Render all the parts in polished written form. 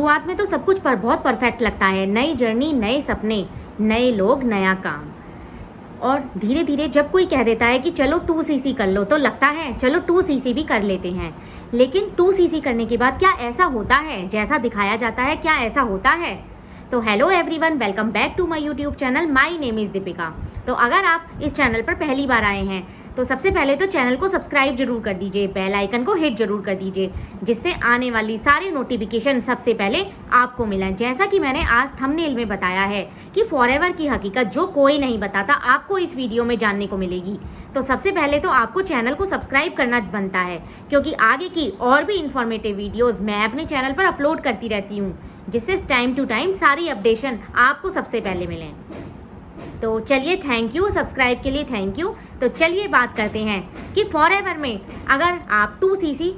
शुरुआत में तो सब कुछ पर बहुत परफेक्ट लगता है, नई जर्नी, नए सपने, नए लोग, नया काम। और धीरे धीरे जब कोई कह देता है कि चलो 2cc कर लो, तो लगता है चलो 2cc भी कर लेते हैं। लेकिन 2cc करने के बाद क्या ऐसा होता है जैसा दिखाया जाता है? क्या ऐसा होता है? तो hello everyone, welcome back to my YouTube channel. My name is Deepika. तो अगर आप इस चैनल पर पहली बार आए हैं तो सबसे पहले तो चैनल को सब्सक्राइब जरूर कर दीजिए, बेल आइकन को हिट जरूर कर दीजिए, जिससे आने वाली सारी नोटिफिकेशन सबसे पहले आपको मिलें। जैसा कि मैंने आज थंबनेल में बताया है कि फॉरएवर की हकीकत जो कोई नहीं बताता, आपको इस वीडियो में जानने को मिलेगी। तो सबसे पहले तो आपको चैनल को सब्सक्राइब करना बनता है, क्योंकि आगे की और भी इंफॉर्मेटिव वीडियोज़ मैं अपने चैनल पर अपलोड करती रहती हूँ, जिससे टाइम टू टाइम सारी अपडेशन आपको सबसे पहले मिलें। तो चलिए, थैंक यू सब्सक्राइब के लिए, थैंक यू। तो चलिए बात करते हैं कि फॉरएवर में अगर आप 2cc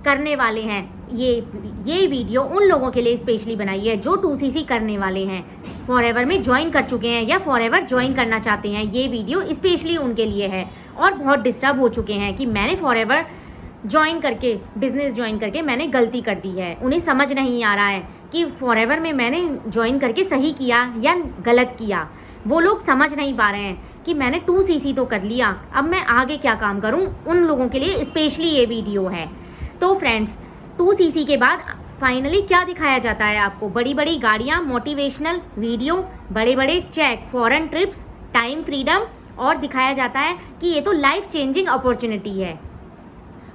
करने वाले हैं, ये वीडियो उन लोगों के लिए स्पेशली बनाई है जो 2cc करने वाले हैं, फॉरएवर में ज्वाइन कर चुके हैं या फॉरएवर ज्वाइन करना चाहते हैं। ये वीडियो स्पेशली उनके लिए है और बहुत डिस्टर्ब हो चुके हैं कि मैंने फॉरएवर बिजनेस ज्वाइन करके मैंने गलती कर दी है। उन्हें समझ नहीं आ रहा है कि फॉरएवर में मैंने ज्वाइन करके सही किया या गलत किया। वो लोग समझ नहीं पा रहे हैं कि मैंने 2cc तो कर लिया, अब मैं आगे क्या काम करूं। उन लोगों के लिए स्पेशली ये वीडियो है। तो फ्रेंड्स, 2cc के बाद फाइनली क्या दिखाया जाता है आपको? बड़ी बड़ी गाड़ियां, मोटिवेशनल वीडियो, बड़े बड़े cheque, foreign trips, time freedom, और दिखाया जाता है कि ये तो लाइफ चेंजिंग अपॉर्चुनिटी है।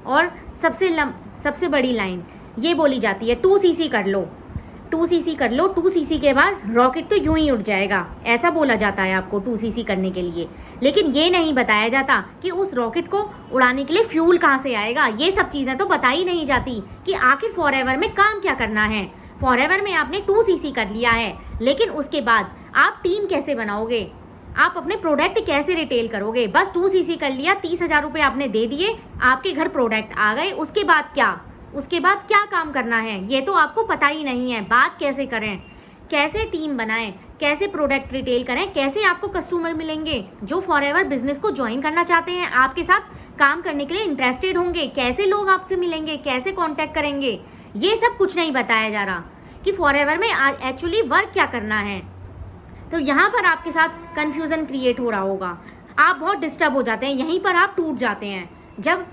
और सबसे बड़ी लाइन ये बोली जाती है, 2cc कर लो, 2cc कर लो, 2cc के बाद रॉकेट तो यूं ही उड़ जाएगा, ऐसा बोला जाता है आपको 2cc करने के लिए। लेकिन ये नहीं बताया जाता कि उस रॉकेट को उड़ाने के लिए फ्यूल कहाँ से आएगा। ये सब चीज़ें तो बताई नहीं जाती कि आखिर फॉरएवर में काम क्या करना है। फॉरएवर में आपने 2cc कर लिया है, लेकिन उसके बाद आप टीम कैसे बनाओगे, आप अपने प्रोडक्ट कैसे रिटेल करोगे? बस 2cc कर लिया, 30,000 रुपये आपने दे दिए, आपके घर प्रोडक्ट आ गए, उसके बाद क्या काम करना है ये तो आपको पता ही नहीं है। बात कैसे करें, कैसे टीम बनाएं, कैसे प्रोडक्ट रिटेल करें, कैसे आपको कस्टमर मिलेंगे जो फॉरएवर बिजनेस को ज्वाइन करना चाहते हैं, आपके साथ काम करने के लिए इंटरेस्टेड होंगे, कैसे लोग आपसे मिलेंगे, कैसे कांटेक्ट करेंगे, ये सब कुछ नहीं बताया जा रहा कि फॉरएवर में एक्चुअली वर्क क्या करना है। तो यहाँ पर आपके साथ कन्फ्यूज़न क्रिएट हो रहा होगा, आप बहुत डिस्टर्ब हो जाते हैं, यहीं पर आप टूट जाते हैं। जब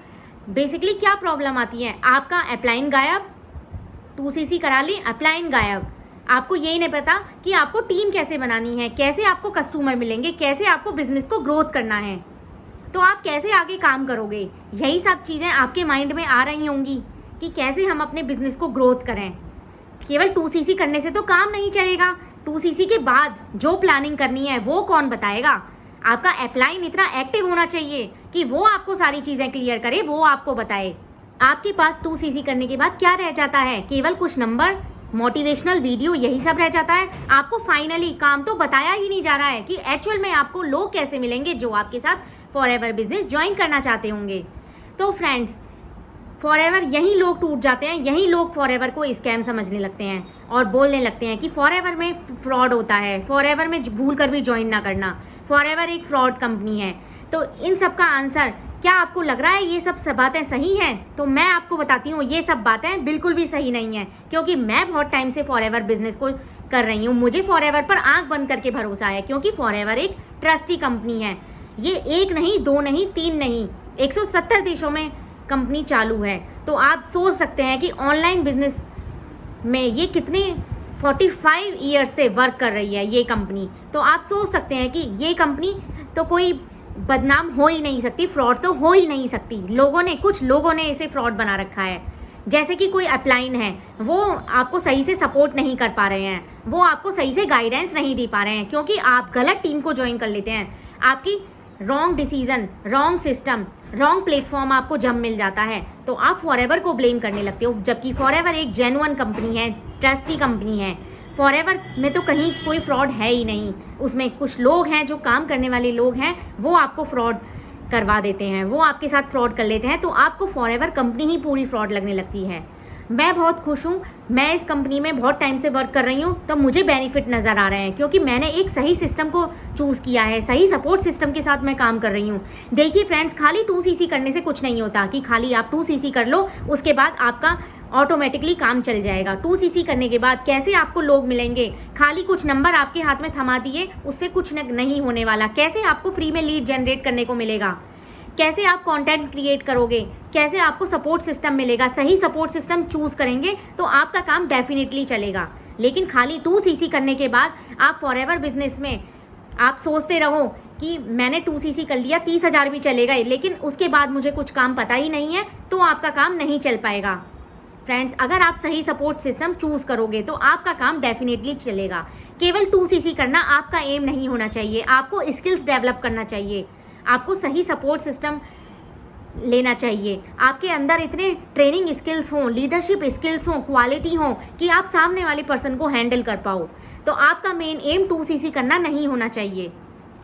बेसिकली क्या प्रॉब्लम आती है, आपका अपलाइन गायब, 2cc करा ली, अपलाइन गायब, आपको यही नहीं पता कि आपको टीम कैसे बनानी है, कैसे आपको कस्टमर मिलेंगे, कैसे आपको बिजनेस को ग्रोथ करना है, तो आप कैसे आगे काम करोगे। यही सब चीज़ें आपके माइंड में आ रही होंगी कि कैसे हम अपने बिजनेस को ग्रोथ करें। केवल 2cc करने से तो काम नहीं चलेगा, 2cc के बाद जो प्लानिंग करनी है वो कौन बताएगा। आपका अपलाइन इतना एक्टिव होना चाहिए कि वो आपको सारी चीज़ें क्लियर करे, वो आपको बताए। आपके पास 2cc करने के बाद क्या रह जाता है? केवल कुछ नंबर, मोटिवेशनल वीडियो, यही सब रह जाता है। आपको फाइनली काम तो बताया ही नहीं जा रहा है कि एक्चुअल में आपको लोग कैसे मिलेंगे जो आपके साथ फॉरएवर बिजनेस ज्वाइन करना चाहते होंगे। तो फ्रेंड्स, फॉरएवर यहीं लोग टूट जाते हैं, यहीं लोग फॉरएवर को स्कैम समझने लगते हैं और बोलने लगते हैं कि फॉरएवर में फ्रॉड होता है, फॉरएवर में भूल कर भी ज्वाइन ना करना, फॉरएवर एक फ्रॉड कंपनी है। तो इन सब का आंसर क्या आपको लग रहा है ये सब बातें सही हैं? तो मैं आपको बताती हूँ, ये सब बातें बिल्कुल भी सही नहीं हैं, क्योंकि मैं बहुत टाइम से फॉरएवर बिजनेस को कर रही हूँ। मुझे फॉरएवर पर आंख बंद करके भरोसा है, क्योंकि फॉरएवर एक ट्रस्टी कंपनी है। ये 1 नहीं, 2 नहीं, 3 नहीं, 170 देशों में कंपनी चालू है। तो आप सोच सकते हैं कि ऑनलाइन बिजनेस में ये कितने 45 ईयर्स से वर्क कर रही है ये कंपनी। तो आप सोच सकते हैं कि ये कंपनी तो कोई बदनाम हो ही नहीं सकती, फ्रॉड तो हो ही नहीं सकती। कुछ लोगों ने इसे फ्रॉड बना रखा है। जैसे कि कोई अपलाइन है, वो आपको सही से सपोर्ट नहीं कर पा रहे हैं, वो आपको सही से गाइडेंस नहीं दे पा रहे हैं, क्योंकि आप गलत टीम को ज्वाइन कर लेते हैं। आपकी wrong decision, wrong system, wrong platform आपको जब मिल जाता है तो आप फॉरएवर को ब्लेम करने लगते हो, जबकि फॉरएवर एक जेन्युइन कंपनी है, ट्रस्टी कंपनी है। फॉरएवर में तो कहीं कोई फ्रॉड है ही नहीं। उसमें कुछ लोग हैं जो काम करने वाले लोग हैं, वो आपको फ्रॉड करवा देते हैं, वो आपके साथ फ्रॉड कर लेते हैं, तो आपको फॉरएवर कंपनी ही पूरी फ्रॉड लगने लगती है। मैं बहुत खुश हूँ, मैं इस कंपनी में बहुत टाइम से वर्क कर रही हूँ, तो मुझे बेनिफिट नज़र आ रहे हैं, क्योंकि मैंने एक सही सिस्टम को चूज़ किया है, सही सपोर्ट सिस्टम के साथ मैं काम कर रही हूँ। देखिए फ्रेंड्स, खाली 2cc करने से कुछ नहीं होता कि खाली आप 2cc कर लो, उसके बाद आपका ऑटोमेटिकली काम चल जाएगा। 2cc करने के बाद कैसे आपको लोग मिलेंगे, खाली कुछ नंबर आपके हाथ में थमा दिए उससे कुछ नहीं होने वाला। कैसे आपको फ्री में लीड जनरेट करने को मिलेगा, कैसे आप कंटेंट क्रिएट करोगे, कैसे आपको सपोर्ट सिस्टम मिलेगा। सही सपोर्ट सिस्टम चूज करेंगे तो आपका काम डेफिनेटली चलेगा। लेकिन खाली 2cc करने के बाद आप फॉरएवर बिजनेस में आप सोचते रहो कि मैंने 2cc कर लिया 30,000 भी चलेगा, लेकिन उसके बाद मुझे कुछ काम पता ही नहीं है, तो आपका काम नहीं चल पाएगा। फ्रेंड्स, अगर आप सही सपोर्ट सिस्टम चूज करोगे तो आपका काम डेफिनेटली चलेगा। केवल 2cc करना आपका एम नहीं होना चाहिए, आपको स्किल्स डेवलप करना चाहिए, आपको सही सपोर्ट सिस्टम लेना चाहिए, आपके अंदर इतने ट्रेनिंग स्किल्स हों, लीडरशिप स्किल्स हों, क्वालिटी हों कि आप सामने वाले पर्सन को हैंडल कर पाओ। तो आपका मेन एम 2cc करना नहीं होना चाहिए।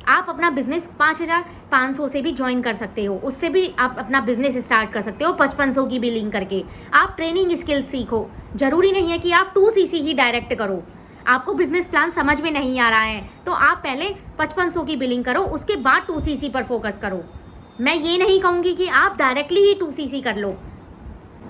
आप अपना बिजनेस 5,500 से भी ज्वाइन कर सकते हो, उससे भी आप अपना बिजनेस स्टार्ट कर सकते हो 5500 की बिलिंग करके। आप ट्रेनिंग स्किल्स सीखो, जरूरी नहीं है कि आप 2cc ही डायरेक्ट करो। आपको बिजनेस प्लान समझ में नहीं आ रहा है तो आप पहले 5500 की बिलिंग करो, उसके बाद 2cc पर फोकस करो। मैं ये नहीं कहूँगी कि आप डायरेक्टली ही 2cc कर लो।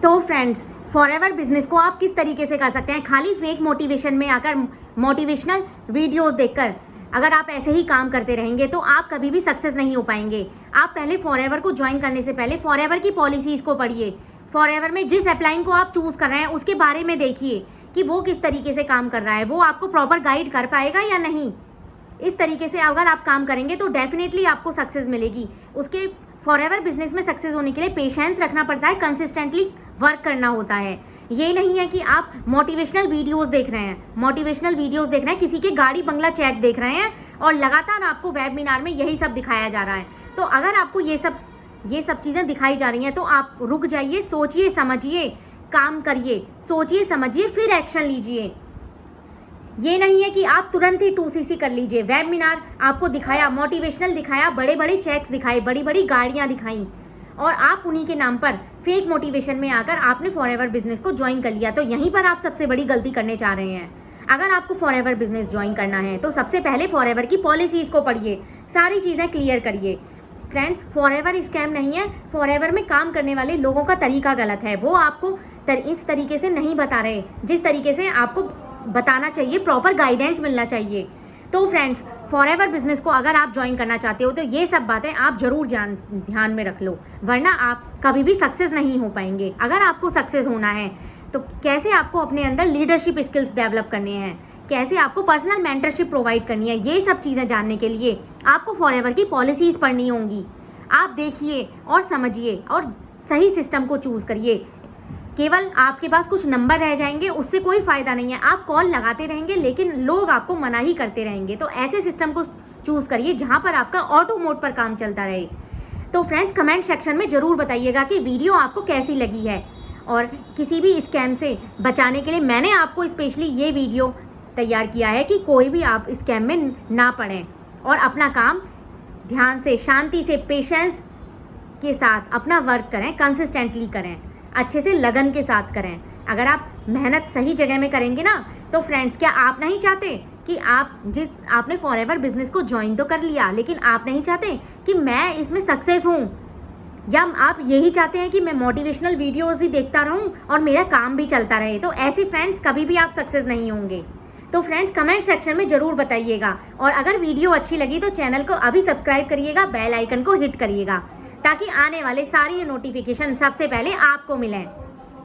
तो फ्रेंड्स, फॉरएवर बिजनेस को आप किस तरीके से कर सकते हैं, खाली फेक मोटिवेशन में आकर, मोटिवेशनल वीडियोस देखकर अगर आप ऐसे ही काम करते रहेंगे तो आप कभी भी सक्सेस नहीं हो पाएंगे। आप पहले फॉरएवर को ज्वाइन करने से पहले फॉरएवर की पॉलिसीज़ को पढ़िए। फॉरएवर में जिस अपलाइन को आप चूज़ कर रहे हैं उसके बारे में देखिए कि वो किस तरीके से काम कर रहा है, वो आपको प्रॉपर गाइड कर पाएगा या नहीं। इस तरीके से अगर आप काम करेंगे तो डेफिनेटली आपको सक्सेस मिलेगी। उसके फॉरएवर बिजनेस में सक्सेस होने के लिए पेशेंस रखना पड़ता है, कंसिस्टेंटली वर्क करना होता है। ये नहीं है कि आप मोटिवेशनल वीडियोस देख रहे हैं, किसी के गाड़ी बंगला चेक देख रहे हैं और लगातार आपको वेबिनार में यही सब दिखाया जा रहा है। तो अगर आपको ये सब चीज़ें दिखाई जा रही हैं तो आप रुक जाइए, सोचिए समझिए, काम करिए, सोचिए समझिए, फिर एक्शन लीजिए। ये नहीं है कि आप तुरंत ही 2cc कर लीजिए। वेबिनार आपको दिखाया, मोटिवेशनल दिखाया, बड़े बड़े चेक्स दिखाए, बड़ी बड़ी गाड़ियाँ दिखाई और आप उन्हीं के नाम पर फेक मोटिवेशन में आकर आपने फॉरएवर बिजनेस को ज्वाइन कर लिया। तो यहीं पर आप सबसे बड़ी गलती करने जा रहे हैं। अगर आपको फॉरएवर बिजनेस ज्वाइन करना है तो सबसे पहले फॉरएवर की पॉलिसीज़ को पढ़िए, सारी चीज़ें क्लियर करिए। फ्रेंड्स, फॉरएवर स्कैम नहीं है, फॉरएवर में काम करने वाले लोगों का तरीका गलत है। वो आपको इस तरीके से नहीं बता रहे जिस तरीके से आपको बताना चाहिए, प्रॉपर गाइडेंस मिलना चाहिए। तो फ्रेंड्स, फॉरएवर बिजनेस को अगर आप ज्वाइन करना चाहते हो तो ये सब बातें आप जरूर ध्यान में रख लो, वरना आप कभी भी सक्सेस नहीं हो पाएंगे। अगर आपको सक्सेस होना है तो कैसे आपको अपने अंदर लीडरशिप स्किल्स डेवलप करने हैं, कैसे आपको पर्सनल मेंटरशिप प्रोवाइड करनी है, ये सब चीज़ें जानने के लिए आपको फॉरएवर की पॉलिसीज़ पढ़नी होंगी। आप देखिए और समझिए और सही सिस्टम को चूज़ करिए। केवल आपके पास कुछ नंबर रह जाएंगे उससे कोई फ़ायदा नहीं है। आप कॉल लगाते रहेंगे लेकिन लोग आपको मना ही करते रहेंगे। तो ऐसे सिस्टम को चूज़ करिए जहाँ पर आपका ऑटो मोड पर काम चलता रहे। तो फ्रेंड्स, कमेंट सेक्शन में ज़रूर बताइएगा कि वीडियो आपको कैसी लगी है, और किसी भी स्कैम से बचाने के लिए मैंने आपको स्पेशली ये वीडियो तैयार किया है कि कोई भी आप स्कैम में ना पड़ें और अपना काम ध्यान से, शांति से, पेशेंस के साथ अपना वर्क करें, कंसिस्टेंटली करें, अच्छे से लगन के साथ करें। अगर आप मेहनत सही जगह में करेंगे ना तो फ्रेंड्स, क्या आप नहीं चाहते कि आपने फॉरएवर बिजनेस को ज्वाइन तो कर लिया लेकिन आप नहीं चाहते कि मैं इसमें सक्सेस हूँ, या आप यही चाहते हैं कि मैं मोटिवेशनल वीडियोस ही देखता रहूं और मेरा काम भी चलता रहे। तो ऐसे फ्रेंड्स कभी भी आप सक्सेस नहीं होंगे। तो फ्रेंड्स, कमेंट सेक्शन में ज़रूर बताइएगा, और अगर वीडियो अच्छी लगी तो चैनल को अभी सब्सक्राइब करिएगा, बेल आइकन को हिट करिएगा ताकि आने वाले सारी नोटिफिकेशन सबसे पहले आपको मिलें।